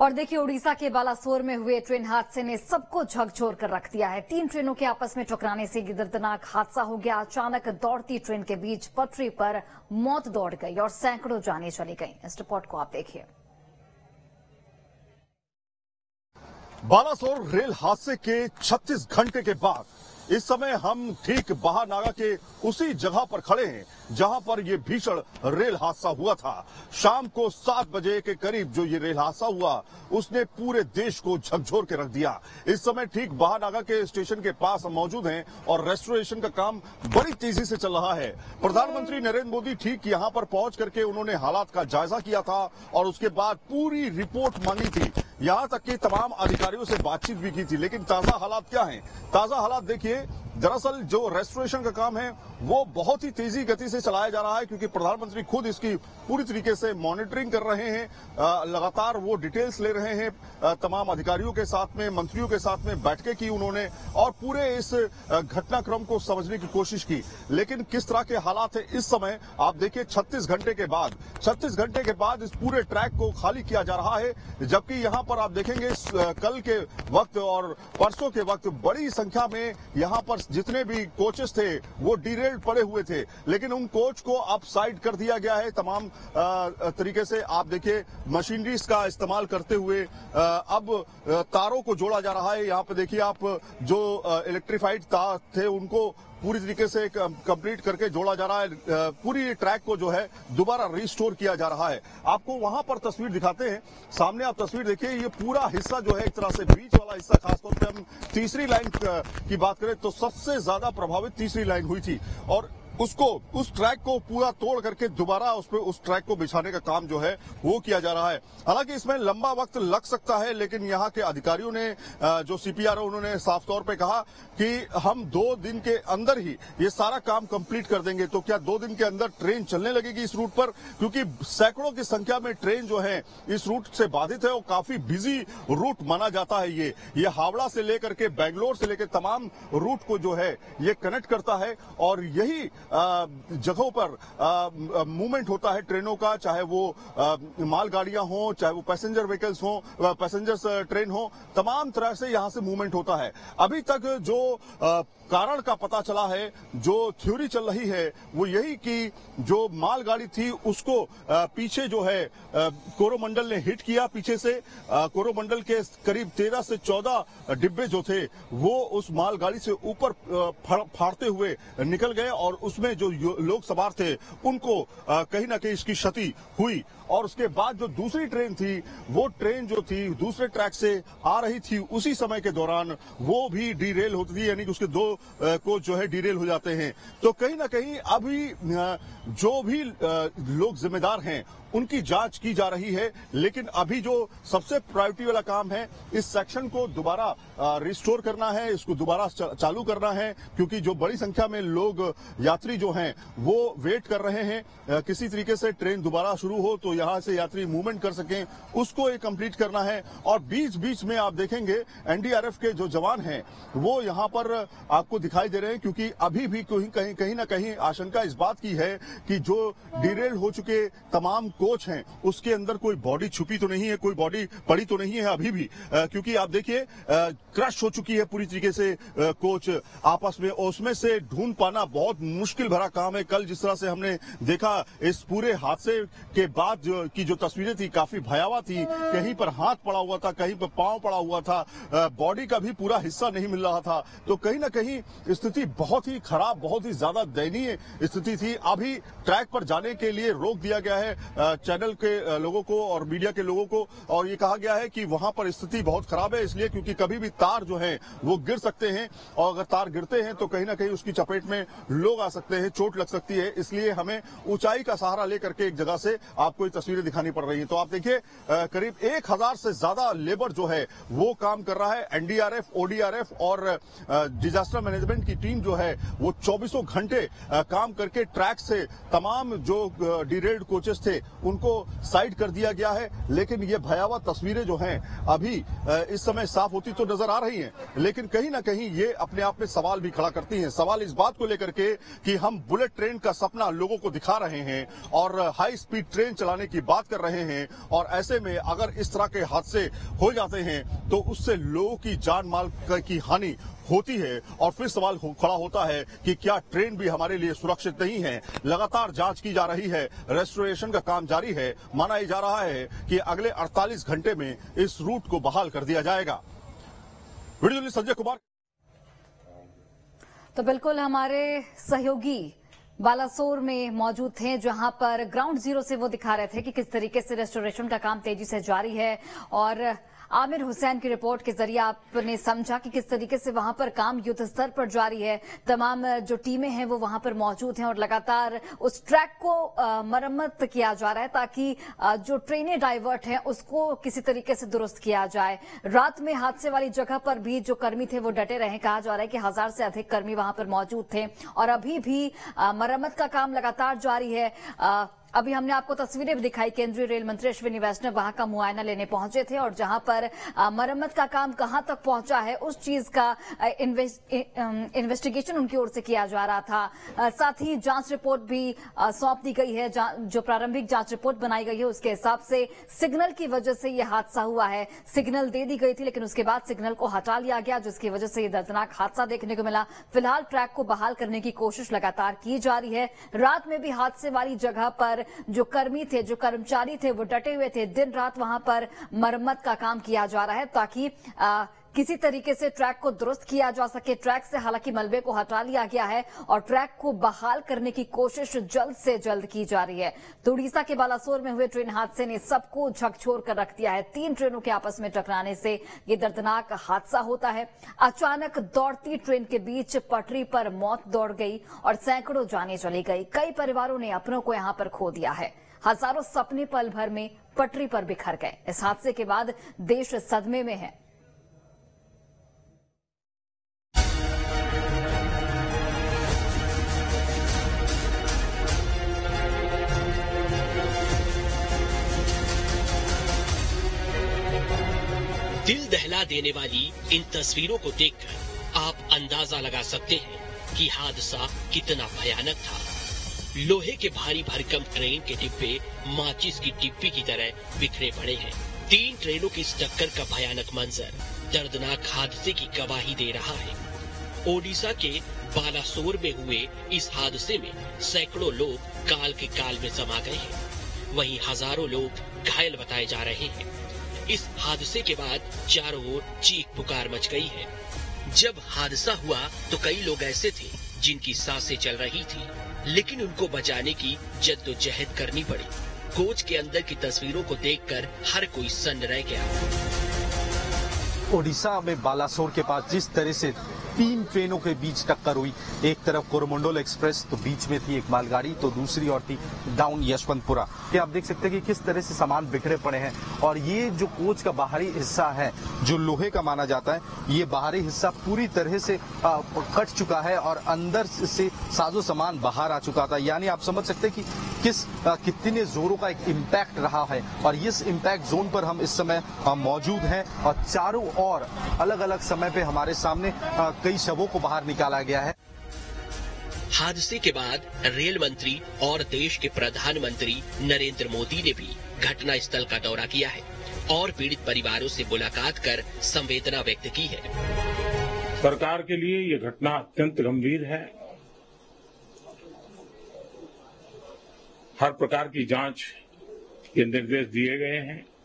और देखिए, उड़ीसा के बालासोर में हुए ट्रेन हादसे ने सबको झकझोर कर रख दिया है। 3 ट्रेनों के आपस में टकराने से दर्दनाक हादसा हो गया। अचानक दौड़ती ट्रेन के बीच पटरी पर मौत दौड़ गई और सैकड़ों जानें चली गईं। इस रिपोर्ट को आप देखिए। बालासोर रेल हादसे के 36 घंटे के बाद इस समय हम ठीक बहानागा के उसी जगह पर खड़े हैं जहां पर यह भीषण रेल हादसा हुआ था। शाम को 7 बजे के करीब जो ये रेल हादसा हुआ उसने पूरे देश को झकझोर के रख दिया। इस समय ठीक बहानागा के स्टेशन के पास हम मौजूद हैं और रेस्टोरेशन का काम बड़ी तेजी से चल रहा है। प्रधानमंत्री नरेंद्र मोदी ठीक यहां पर पहुंच करके उन्होंने हालात का जायजा किया था और उसके बाद पूरी रिपोर्ट मांगी थी। यहां तक कि तमाम अधिकारियों से बातचीत भी की थी। लेकिन ताजा हालात क्या हैं? ताजा हालात देखिए, दरअसल जो रेस्टोरेशन का काम है वो बहुत ही तेजी गति से चलाया जा रहा है क्योंकि प्रधानमंत्री खुद इसकी पूरी तरीके से मॉनिटरिंग कर रहे हैं। लगातार वो डिटेल्स ले रहे हैं। तमाम अधिकारियों के साथ में, मंत्रियों के साथ में बैठकें की उन्होंने और पूरे इस घटनाक्रम को समझने की कोशिश की। लेकिन किस तरह के हालात है इस समय आप देखिए। 36 घंटे के बाद इस पूरे ट्रैक को खाली किया जा रहा है, जबकि यहां पर आप देखेंगे कल के वक्त और परसों के वक्त बड़ी संख्या में यहां पर जितने भी कोचेस थे वो डिरेल्ड पड़े हुए थे। लेकिन उन कोच को अब साइड कर दिया गया है। तमाम तरीके से आप देखिए मशीनरीज का इस्तेमाल करते हुए अब तारों को जोड़ा जा रहा है। यहाँ पे देखिए आप जो इलेक्ट्रिफाइड तार थे उनको पूरी तरीके से कंप्लीट करके जोड़ा जा रहा है। पूरी ट्रैक को जो है दोबारा रिस्टोर किया जा रहा है। आपको वहां पर तस्वीर दिखाते हैं। सामने आप तस्वीर देखिए, ये पूरा हिस्सा जो है एक तरह से बीच वाला हिस्सा, खासतौर पे हम तीसरी लाइन की बात करें तो सबसे ज्यादा प्रभावित तीसरी लाइन हुई थी और उस ट्रैक को पूरा तोड़ करके दोबारा उस ट्रैक को बिछाने का काम जो है वो किया जा रहा है। हालांकि इसमें लंबा वक्त लग सकता है, लेकिन यहाँ के अधिकारियों ने जो सीपीआरओ उन्होंने साफ तौर पे कहा कि हम 2 दिन के अंदर ही ये सारा काम कंप्लीट कर देंगे। तो क्या 2 दिन के अंदर ट्रेन चलने लगेगी इस रूट पर? क्योंकि सैकड़ों की संख्या में ट्रेन जो है इस रूट से बाधित है और काफी बिजी रूट माना जाता है। ये हावड़ा से लेकर के बेंगलोर से लेकर तमाम रूट को जो है ये कनेक्ट करता है और यही जगहों पर मूवमेंट होता है ट्रेनों का, चाहे वो मालगाड़ियां हो, चाहे वो पैसेंजर व्हीकल्स हो, पैसेंजर्स ट्रेन हो, तमाम तरह से यहां से मूवमेंट होता है। अभी तक जो कारण का पता चला है, जो थ्योरी चल रही है वो यही कि जो मालगाड़ी थी उसको पीछे जो है कोरोमंडल ने हिट किया पीछे से। कोरोमंडल के करीब 13 से 14 डिब्बे जो थे वो उस मालगाड़ी से ऊपर फाड़ते हुए निकल गए और उसमें जो लोग सवार थे उनको कहीं ना कहीं इसकी क्षति हुई। और उसके बाद जो दूसरी ट्रेन थी, वो ट्रेन जो थी दूसरे ट्रैक से आ रही थी, उसी समय के दौरान वो भी डीरेल होती थी, यानी कि उसके 2 कोच जो है डीरेल हो जाते हैं। तो कहीं ना कहीं अभी जो भी लोग जिम्मेदार हैं उनकी जांच की जा रही है। लेकिन अभी जो सबसे प्रायोरिटी वाला काम है, इस सेक्शन को दोबारा रिस्टोर करना है, इसको दोबारा चालू करना है, क्योंकि जो बड़ी संख्या में लोग यात्री जो हैं वो वेट कर रहे हैं किसी तरीके से ट्रेन दोबारा शुरू हो तो यहां से यात्री मूवमेंट कर सकें, उसको ये कंप्लीट करना है। और बीच बीच में आप देखेंगे एनडीआरएफ के जो जवान हैं वो यहां पर आपको दिखाई दे रहे हैं, क्योंकि अभी भी कहीं ना कहीं आशंका इस बात की है कि जो डिरेल हो चुके तमाम कोच हैं उसके अंदर कोई बॉडी छुपी तो नहीं है, कोई बॉडी पड़ी तो नहीं है अभी भी, क्योंकि आप देखिए क्रश हो चुकी है पूरी तरीके से कोच आपस में, उसमें से ढूंढ पाना बहुत मुश्किल भरा काम है। कल जिस तरह से हमने देखा इस पूरे हादसे के बाद की जो तस्वीरें थी काफी भयावह थी। कहीं पर हाथ पड़ा हुआ था, कहीं पर पांव पड़ा हुआ था, बॉडी का भी पूरा हिस्सा नहीं मिल रहा था। तो कहीं ना कहीं स्थिति बहुत ही खराब, बहुत ही ज्यादा दयनीय स्थिति थी। अभी ट्रैक पर जाने के लिए रोक दिया गया है चैनल के लोगों को और मीडिया के लोगों को, और ये कहा गया है कि वहां पर स्थिति बहुत खराब है, इसलिए क्योंकि कभी भी तार जो है वो गिर सकते हैं और अगर तार गिरते हैं तो कहीं ना कहीं उसकी चपेट में लोग आ सकते हैं, चोट लग सकती है। इसलिए हमें ऊंचाई का सहारा लेकर के एक जगह से आपको ये तस्वीरें दिखानी पड़ रही हैं। तो आप देखिए करीब 1000 से ज्यादा लेबर जो है वो काम कर रहा है। एनडीआरएफ, ओडीआरएफ और डिजास्टर मैनेजमेंट की टीम जो है वो 24 घंटे काम करके ट्रैक से तमाम जो डिरेल्ड कोचेस थे उनको साइड कर दिया गया है। लेकिन ये भयावह तस्वीरें जो हैं अभी इस समय साफ होती तो नजर आ रही हैं, लेकिन कहीं ना कहीं ये अपने आप में सवाल भी खड़ा करती हैं। सवाल इस बात को लेकर के कि हम बुलेट ट्रेन का सपना लोगों को दिखा रहे हैं और हाई स्पीड ट्रेन चलाने की बात कर रहे हैं, और ऐसे में अगर इस तरह के हादसे हो जाते हैं तो उससे लोगों की जान माल की हानि होती है। और फिर सवाल खड़ा होता है कि क्या ट्रेन भी हमारे लिए सुरक्षित नहीं है। लगातार जांच की जा रही है, रेस्टोरेशन का काम जारी है। माना जा रहा है कि अगले 48 घंटे में इस रूट को बहाल कर दिया जाएगा। Video journalist Sanjay Kumar. तो बिल्कुल हमारे सहयोगी बालासोर में मौजूद थे, जहां पर ग्राउंड जीरो से वो दिखा रहे थे कि किस तरीके से रेस्टोरेशन का काम तेजी से जारी है। और आमिर हुसैन की रिपोर्ट के जरिए आपने समझा कि किस तरीके से वहां पर काम युद्ध स्तर पर जारी है। तमाम जो टीमें हैं वो वहां पर मौजूद हैं और लगातार उस ट्रैक को मरम्मत किया जा रहा है ताकि जो ट्रेनें डाइवर्ट हैं उसको किसी तरीके से दुरुस्त किया जाए। रात में हादसे वाली जगह पर भी जो कर्मी थे वो डटे रहे। कहा जा रहा है कि 1000 से अधिक कर्मी वहां पर मौजूद थे और अभी भी मरम्मत का काम लगातार जारी है। अभी हमने आपको तस्वीरें भी दिखाई। केंद्रीय रेल मंत्री अश्विनी वैष्णव वहां का मुआयना लेने पहुंचे थे और जहां पर मरम्मत का काम कहां तक पहुंचा है उस चीज का इन्वेस्टिगेशन उनकी ओर से किया जा रहा था। साथ ही जांच रिपोर्ट भी सौंप दी गई है। जो प्रारंभिक जांच रिपोर्ट बनाई गई है उसके हिसाब से सिग्नल की वजह से यह हादसा हुआ है। सिग्नल दे दी गई थी लेकिन उसके बाद सिग्नल को हटा लिया गया, जिसकी वजह से यह दर्दनाक हादसा देखने को मिला। फिलहाल ट्रैक को बहाल करने की कोशिश लगातार की जा रही है। रात में भी हादसे वाली जगह पर जो कर्मी थे, जो कर्मचारी थे वो डटे हुए थे। दिन रात वहां पर मरम्मत का काम किया जा रहा है ताकि किसी तरीके से ट्रैक को दुरुस्त किया जा सके। ट्रैक से हालांकि मलबे को हटा लिया गया है और ट्रैक को बहाल करने की कोशिश जल्द से जल्द की जा रही है। तो उड़ीसा के बालासोर में हुए ट्रेन हादसे ने सबको झकझोर कर रख दिया है। 3 ट्रेनों के आपस में टकराने से ये दर्दनाक हादसा होता है। अचानक दौड़ती ट्रेन के बीच पटरी पर मौत दौड़ गई और सैकड़ों जानें चली गई। कई परिवारों ने अपनों को यहां पर खो दिया है। हजारों सपने पल भर में पटरी पर बिखर गए। इस हादसे के बाद देश सदमे में है। दिल दहला देने वाली इन तस्वीरों को देखकर आप अंदाजा लगा सकते हैं कि हादसा कितना भयानक था। लोहे के भारी भरकम ट्रेन के डिब्बे माचिस की डिब्बी की तरह बिखरे पड़े हैं। 3 ट्रेनों की इस टक्कर का भयानक मंजर दर्दनाक हादसे की गवाही दे रहा है। ओडिशा के बालासोर में हुए इस हादसे में सैकड़ों लोग काल के काल में समा गए हैं। वहीं हजारों लोग घायल बताए जा रहे हैं। इस हादसे के बाद चारों ओर चीख पुकार मच गई है। जब हादसा हुआ तो कई लोग ऐसे थे जिनकी सांसें चल रही थी, लेकिन उनको बचाने की जद्दोजहद करनी पड़ी। कोच के अंदर की तस्वीरों को देखकर हर कोई सन्न रह गया। ओडिशा में बालासोर के पास जिस तरह से 3 ट्रेनों के बीच टक्कर हुई, एक तरफ कोरोमंडल एक्सप्रेस तो बीच में थी एक मालगाड़ी, तो दूसरी और थी डाउन यशवंतपुरा। ये आप देख सकते हैं कि किस तरह से सामान बिखरे पड़े हैं। और ये जो कोच का बाहरी हिस्सा है जो लोहे का माना जाता है, ये बाहरी हिस्सा पूरी तरह से कट चुका है और अंदर से साजो सामान बाहर आ चुका था। यानी आप समझ सकते हैं कि कितने जोरों का एक इम्पैक्ट रहा है। और इस इम्पैक्ट जोन पर हम इस समय मौजूद हैं और चारों ओर अलग अलग समय पे हमारे सामने कई शवों को बाहर निकाला गया है। हादसे के बाद रेल मंत्री और देश के प्रधानमंत्री नरेंद्र मोदी ने भी घटना स्थल का दौरा किया है और पीड़ित परिवारों से मुलाकात कर संवेदना व्यक्त की है। सरकार के लिए ये घटना अत्यंत गंभीर है। हर प्रकार की जांच के निर्देश दिए गए हैं।